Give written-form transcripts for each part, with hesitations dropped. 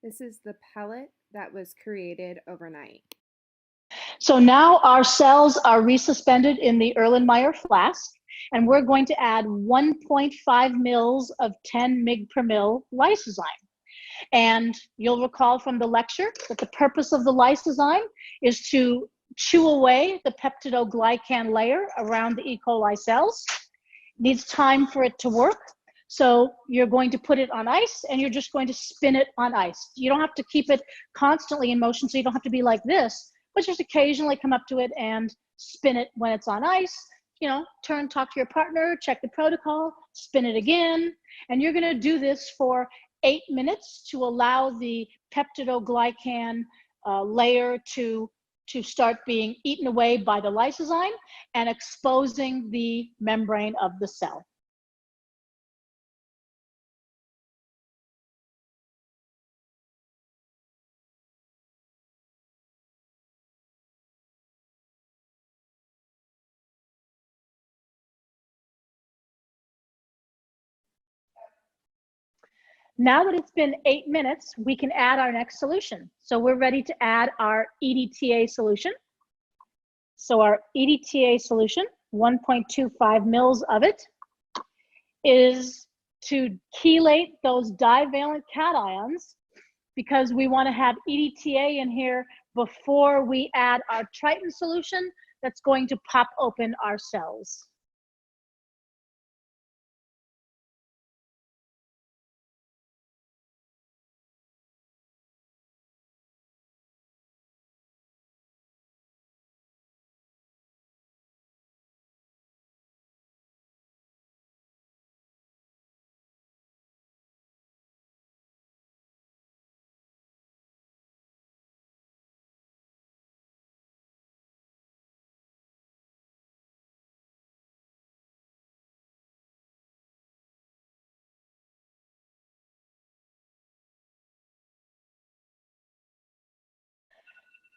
This is the pellet that was created overnight. So now our cells are resuspended in the Erlenmeyer flask, and we're going to add 1.5 mils of 10 mg per mil lysozyme. And you'll recall from the lecture that the purpose of the lysozyme is to chew away the peptidoglycan layer around the E. coli cells. It needs time for it to work. So you're going to put it on ice and you're just going to spin it on ice. You don't have to keep it constantly in motion, so you don't have to be like this, but just occasionally come up to it and spin it when it's on ice. You know, talk to your partner, check the protocol, spin it again. And you're gonna do this for 8 minutes to allow the peptidoglycan layer to start being eaten away by the lysozyme and exposing the membrane of the cell. Now that it's been 8 minutes, we can add our next solution. So we're ready to add our EDTA solution. So our EDTA solution, 1.25 mils of it, is to chelate those divalent cations because we want to have EDTA in here before we add our Triton solution that's going to pop open our cells.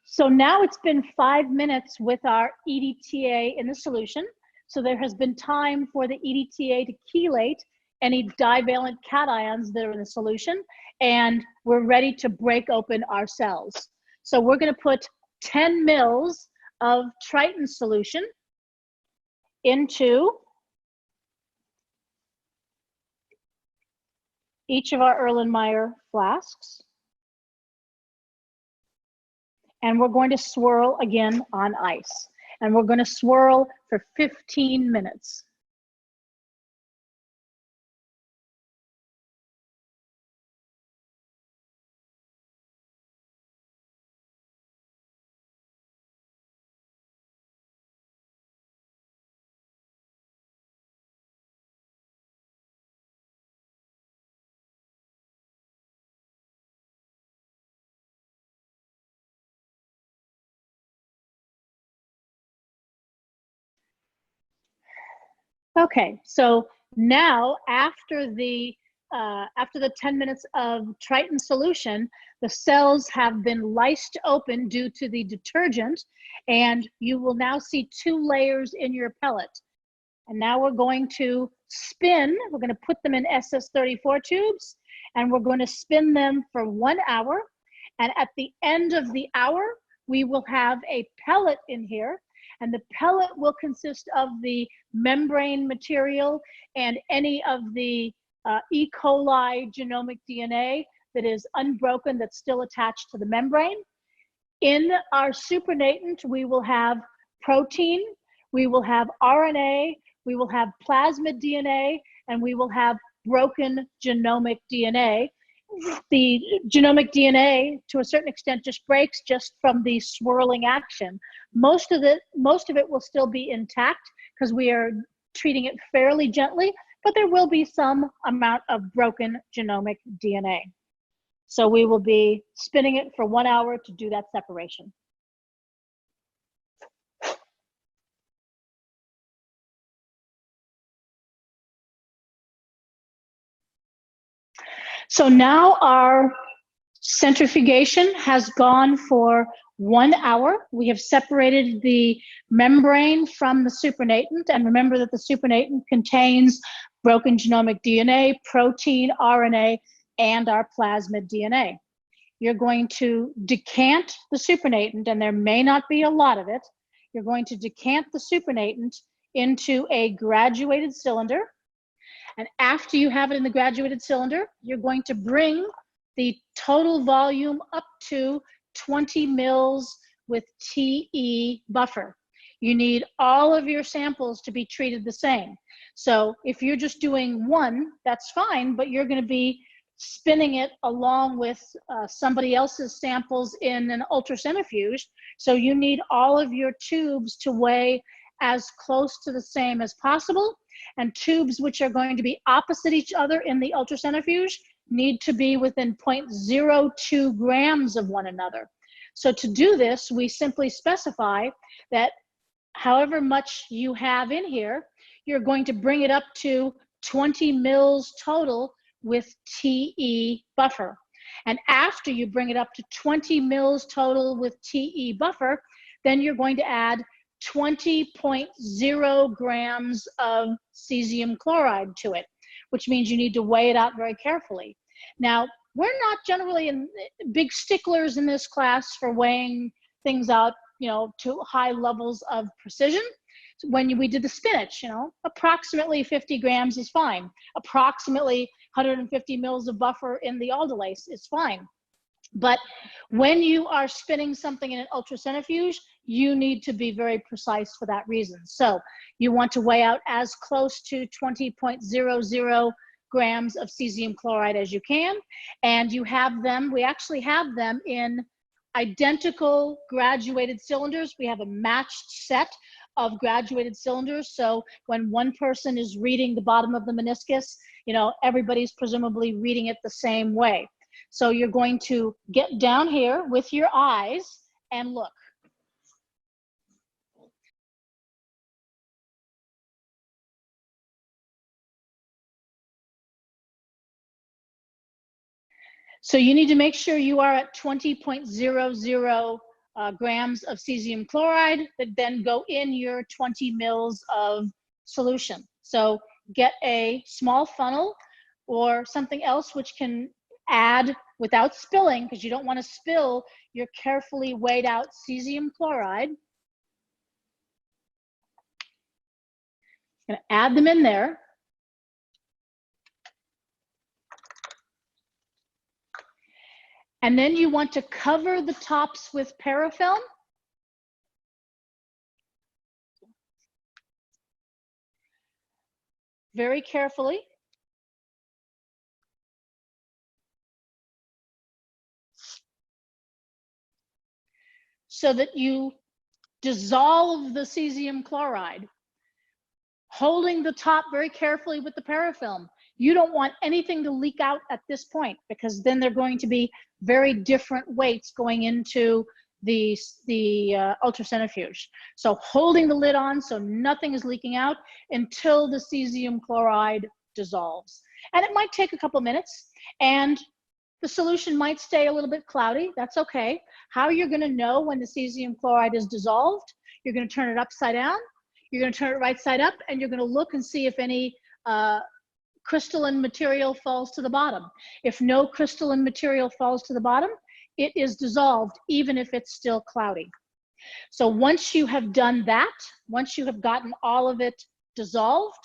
So now it's been 5 minutes with our EDTA in the solution. So there has been time for the EDTA to chelate any divalent cations that are in the solution, and we're ready to break open our cells. So we're going to put 10 mils of Triton solution into each of our Erlenmeyer flasks. And we're going to swirl again on ice. And we're going to swirl for 15 minutes. Okay, so now after the 10 minutes of Triton solution, the cells have been lysed open due to the detergent, and you will now see 2 layers in your pellet. And now we're going to spin. We're going to put them in SS34 tubes, and we're going to spin them for 1 hour. And at the end of the hour, we will have a pellet in here. And the pellet will consist of the membrane material and any of the E. coli genomic DNA that is unbroken, that's still attached to the membrane. In our supernatant, we will have protein, we will have RNA, we will have plasmid DNA, and we will have broken genomic DNA. The genomic DNA, to a certain extent, just breaks just from the swirling action. Most of it will still be intact because we are treating it fairly gently, but there will be some amount of broken genomic DNA. So we will be spinning it for 1 hour to do that separation. So now our centrifugation has gone for 1 hour. We have separated the membrane from the supernatant, and remember that the supernatant contains broken genomic DNA, protein, RNA, and our plasmid DNA. you're going to decant the supernatant, and there may not be a lot of it. You're going to decant the supernatant into a graduated cylinder. And after you have it in the graduated cylinder, you're going to bring the total volume up to 20 mils with TE buffer. You need all of your samples to be treated the same. So if you're just doing one, that's fine, but you're going to be spinning it along with somebody else's samples in an ultracentrifuge. So you need all of your tubes to weigh as close to the same as possible. And tubes which are going to be opposite each other in the ultracentrifuge need to be within 0.02 grams of one another. So to do this, we simply specify that however much you have in here, you're going to bring it up to 20 mils total with TE buffer. And after you bring it up to 20 mils total with TE buffer, then you're going to add 20.0 grams of cesium chloride to it, which means you need to weigh it out very carefully. Now, we're not generally big sticklers in this class for weighing things out, you know, to high levels of precision. When we did the spinach, you know, approximately 50 grams is fine. Approximately 150 mils of buffer in the aldolase is fine. But when you are spinning something in an ultracentrifuge, you need to be very precise for that reason. So you want to weigh out as close to 20.00 grams of cesium chloride as you can. And you have them, we actually have them in identical graduated cylinders. We have a matched set of graduated cylinders. So when one person is reading the bottom of the meniscus, you know, everybody's presumably reading it the same way. So you're going to get down here with your eyes and look. So you need to make sure you are at 20.00 grams of cesium chloride that then go in your 20 mils of solution. So get a small funnel or something else which can add without spilling, because you don't want to spill your carefully weighed out cesium chloride. I'm going to add them in there. And then you want to cover the tops with parafilm. Very carefully. So that you dissolve the cesium chloride, holding the top very carefully with the parafilm. You don't want anything to leak out at this point, because then they're going to be very different weights going into the ultracentrifuge. So holding the lid on so nothing is leaking out until the cesium chloride dissolves. And it might take a couple minutes, and the solution might stay a little bit cloudy. That's okay. How you're going to know when the cesium chloride is dissolved, you're going to turn it upside down, you're going to turn it right side up, and you're going to look and see if any crystalline material falls to the bottom. If no crystalline material falls to the bottom, it is dissolved, even if it's still cloudy. So once you have done that, once you have gotten all of it dissolved,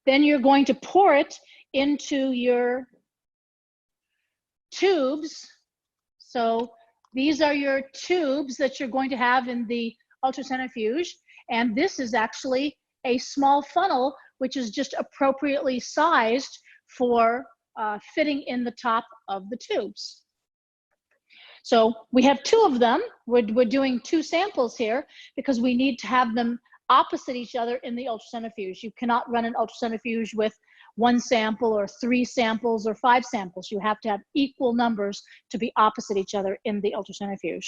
then you're going to pour it into your tubes. So these are your tubes that you're going to have in the ultracentrifuge. And this is actually a small funnel, which is just appropriately sized for fitting in the top of the tubes. So we have two of them. We're doing two samples here because we need to have them opposite each other in the ultracentrifuge. You cannot run an ultracentrifuge with one sample or three samples or five samples. You have to have equal numbers to be opposite each other in the ultracentrifuge.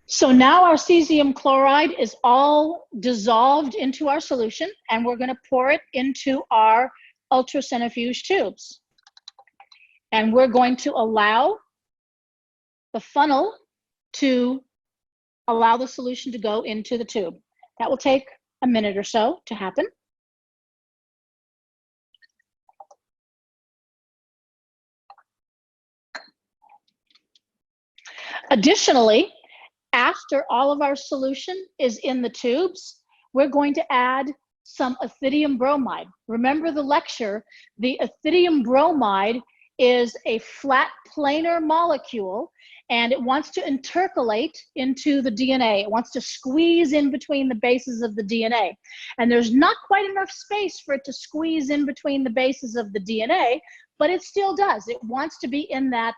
So now our cesium chloride is all dissolved into our solution, and we're going to pour it into our ultracentrifuge tubes. And we're going to allow the funnel to allow the solution to go into the tube. That will take a minute or so to happen. Additionally, after all of our solution is in the tubes, we're going to add some ethidium bromide. Remember the lecture, the ethidium bromide is a flat planar molecule, and it wants to intercalate into the DNA. It wants to squeeze in between the bases of the DNA. And there's not quite enough space for it to squeeze in between the bases of the DNA, but it still does. It wants to be in that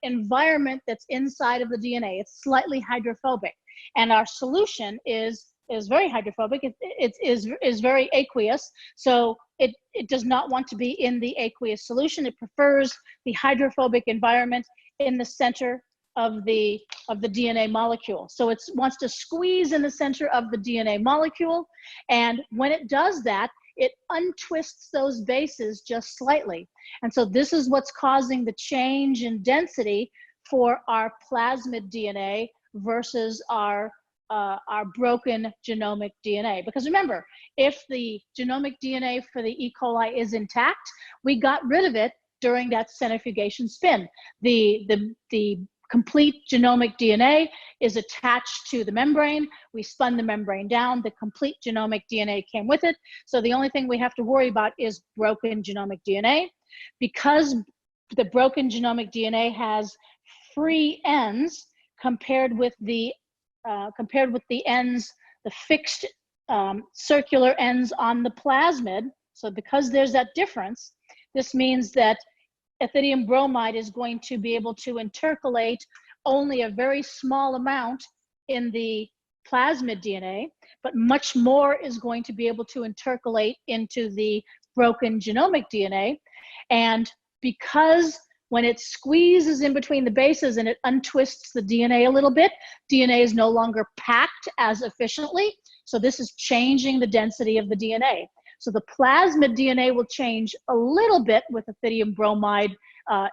environment that's inside of the DNA. It's slightly hydrophobic. And our solution is very hydrophobic. It is very aqueous. So it does not want to be in the aqueous solution. It prefers the hydrophobic environment in the center of the DNA molecule. So it wants to squeeze in the center of the DNA molecule. And when it does that, it untwists those bases just slightly. And so this is what's causing the change in density for our plasmid DNA versus our broken genomic DNA. Because remember, if the genomic DNA for the E. coli is intact, we got rid of it during that centrifugation spin. The complete genomic DNA is attached to the membrane. We spun the membrane down. The complete genomic DNA came with it. So the only thing we have to worry about is broken genomic DNA. Because the broken genomic DNA has free ends compared with the ends, the fixed circular ends on the plasmid. So because there's that difference, this means that ethidium bromide is going to be able to intercalate only a very small amount in the plasmid DNA, but much more is going to be able to intercalate into the broken genomic DNA. And because when it squeezes in between the bases and it untwists the DNA a little bit, DNA is no longer packed as efficiently. So this is changing the density of the DNA. So the plasmid DNA will change a little bit with ethidium bromide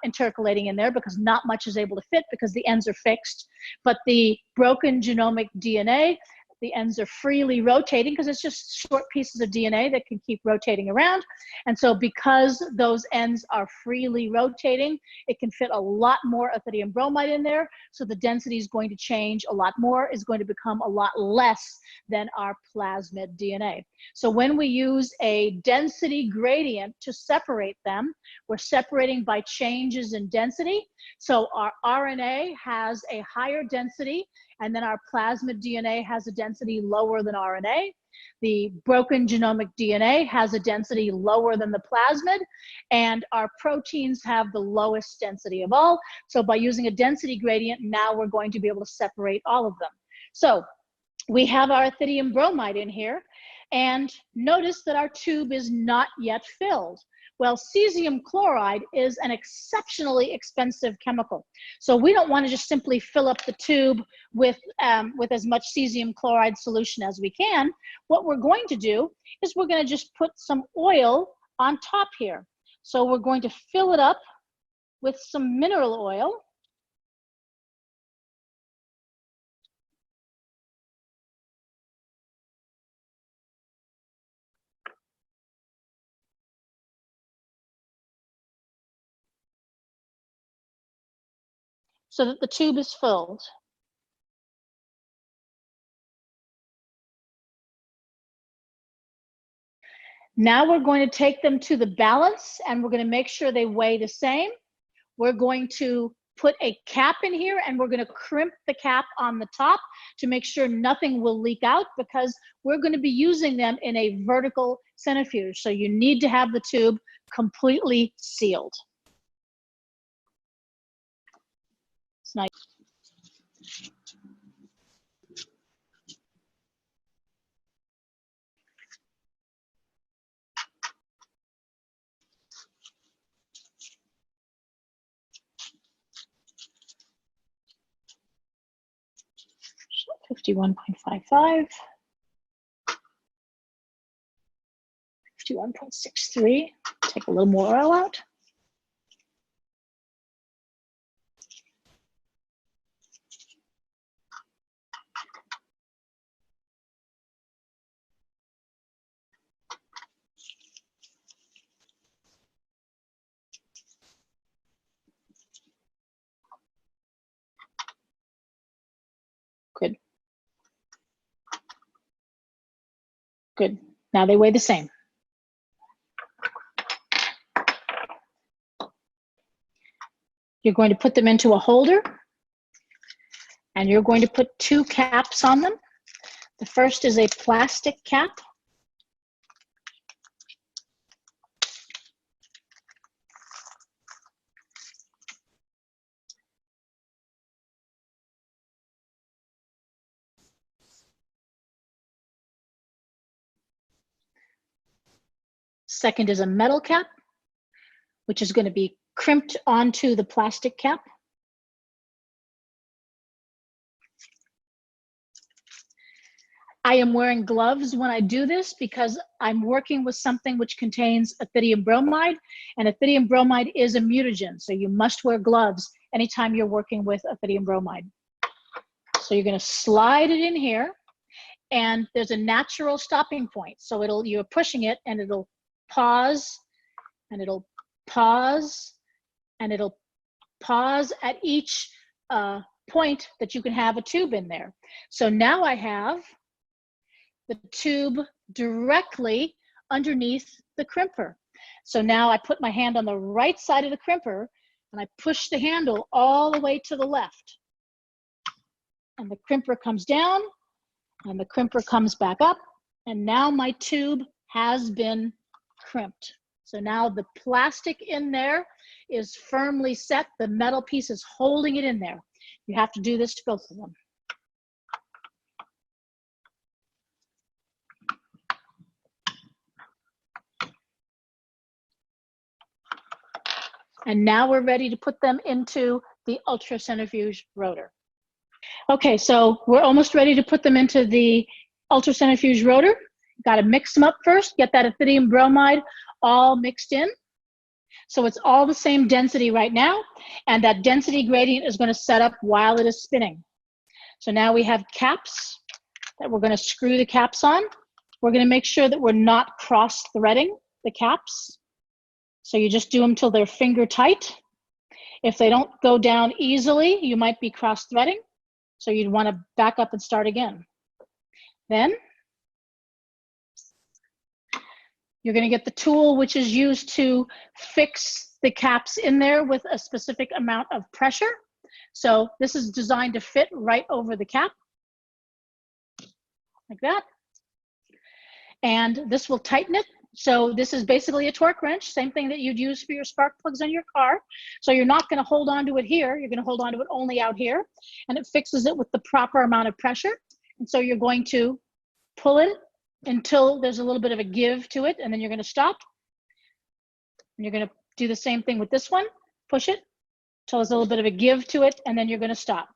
intercalating in there, because not much is able to fit because the ends are fixed. But the broken genomic DNA, the ends are freely rotating because it's just short pieces of DNA that can keep rotating around. And so because those ends are freely rotating, it can fit a lot more ethidium bromide in there. So the density is going to change a lot more, is going to become a lot less than our plasmid DNA. So when we use a density gradient to separate them, we're separating by changes in density. So our RNA has a higher density, and then our plasmid DNA has a density lower than RNA. The broken genomic DNA has a density lower than the plasmid, and our proteins have the lowest density of all. So by using a density gradient, now we're going to be able to separate all of them. So we have our ethidium bromide in here, and notice that our tube is not yet filled. Well, cesium chloride is an exceptionally expensive chemical. So we don't want to just simply fill up the tube with as much cesium chloride solution as we can. What we're going to do is we're going to just put some oil on top here. So we're going to fill it up with some mineral oil. So that the tube is filled. Now we're going to take them to the balance, and we're going to make sure they weigh the same. We're going to put a cap in here, and we're going to crimp the cap on the top to make sure nothing will leak out, because we're going to be using them in a vertical centrifuge. So you need to have the tube completely sealed. It's nice. So 51.55. 51.63. Take a little more oil out. Good. Now they weigh the same. You're going to put them into a holder, and you're going to put 2 caps on them. The first is a plastic cap. Second is a metal cap, which is going to be crimped onto the plastic cap. I am wearing gloves when I do this because I'm working with something which contains ethidium bromide, and ethidium bromide is a mutagen, so you must wear gloves anytime you're working with ethidium bromide. So you're going to slide it in here, and there's a natural stopping point. So you're pushing it, and it'll pause, and it'll pause, and it'll pause at each point that you can have a tube in there. So now I have the tube directly underneath the crimper. So now I put my hand on the right side of the crimper, and I push the handle all the way to the left. And the crimper comes down, and the crimper comes back up, and now my tube has been crimped. So now the plastic in there is firmly set. The metal piece is holding it in there. You have to do this to both of them. And now we're ready to put them into the ultracentrifuge rotor. Okay, so we're almost ready to put them into the ultracentrifuge rotor. Got to mix them up first, get that ethidium bromide all mixed in. So it's all the same density right now, and that density gradient is going to set up while it is spinning. So now we have caps that we're going to screw the caps on. We're going to make sure that we're not cross-threading the caps. So you just do them till they're finger tight. If they don't go down easily, you might be cross-threading. So you'd want to back up and start again. Then you're going to get the tool which is used to fix the caps in there with a specific amount of pressure. So this is designed to fit right over the cap, like that. And this will tighten it. So this is basically a torque wrench, same thing that you'd use for your spark plugs on your car. So you're not going to hold on to it here. You're going to hold on to it only out here. And it fixes it with the proper amount of pressure. And so you're going to pull it until there's a little bit of a give to it, and then you're going to stop. And you're going to do the same thing with this one. Push it until there's a little bit of a give to it, and then you're going to stop.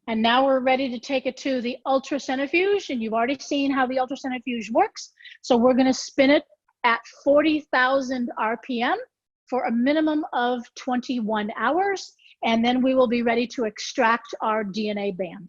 And now we're ready to take it to the ultracentrifuge, and you've already seen how the ultracentrifuge works. So we're going to spin it at 40,000 RPM for a minimum of 21 hours, and then we will be ready to extract our DNA band.